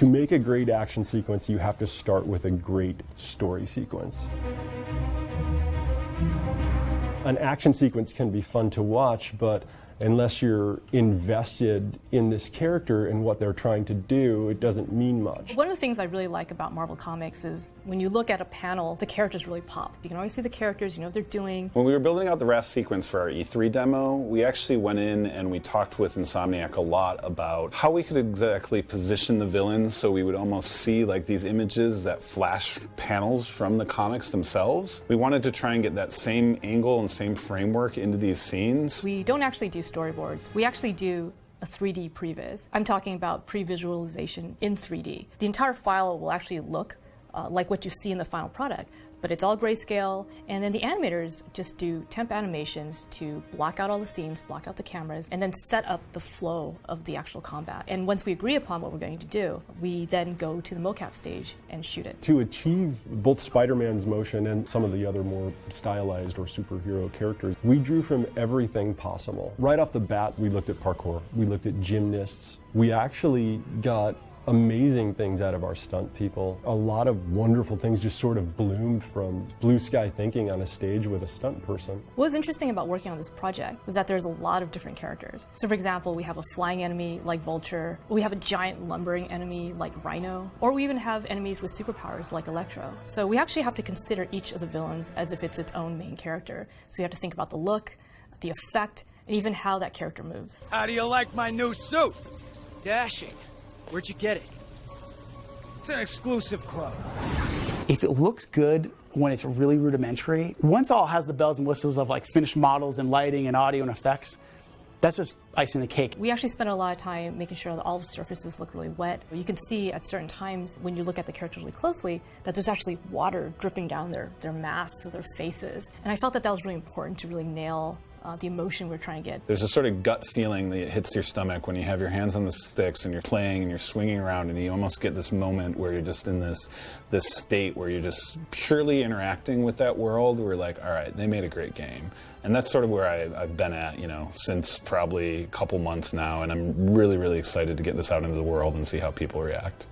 To make a great action sequence, you have to start with a great story sequence. An action sequence can be fun to watch, but unless you're invested in this character and what they're trying to do, it doesn't mean much. One of the things I really like about Marvel Comics is when you look at a panel, the characters really pop. You can always see the characters, you know what they're doing. When we were building out the Raft sequence for our E3 demo, we actually went in and we talked with Insomniac a lot about how we could exactly position the villains so we would almost see like these images that flash panels from the comics themselves. We wanted to try and get that same angle and same framework into these scenes. We don't actually do storyboards. We actually do a 3D previs. I'm talking about pre-visualization in 3D. The entire file will actually look like what you see in the final product, but it's all grayscale, and then the animators just do temp animations to block out all the scenes, block out the cameras, and then set up the flow of the actual combat. And once we agree upon what we're going to do, we then go to the mocap stage and shoot it. To achieve both Spider-Man's motion and some of the other more stylized or superhero characters, we drew from everything possible. Right off the bat, we looked at parkour, we looked at gymnasts. We actually got amazing things out of our stunt people. A lot of wonderful things just sort of bloomed from blue sky thinking on a stage with a stunt person. What was interesting about working on this project was that there's a lot of different characters. So for example, we have a flying enemy like Vulture, or we have a giant lumbering enemy like Rhino, or we even have enemies with superpowers like Electro. So we actually have to consider each of the villains as if it's its own main character. So we have to think about the look, the effect, and even how that character moves. How do you like my new suit? Dashing. Where'd you get it? It's an exclusive club. If it looks good when it's really rudimentary, once it all has the bells and whistles of like finished models and lighting and audio and effects, that's just icing the cake. We actually spent a lot of time making sure that all the surfaces look really wet. You can see at certain times when you look at the characters really closely that there's actually water dripping down their masks or their faces. And I felt that that was really important to really nail the emotion we're trying to get. There's a sort of gut feeling that hits your stomach when you have your hands on the sticks and you're playing and you're swinging around, and you almost get this moment where you're just in this state where you're just purely interacting with that world. We're like, all right, they made a great game. And that's sort of where I've been at, you know, since probably a couple months now, and I'm really, really excited to get this out into the world and see how people react.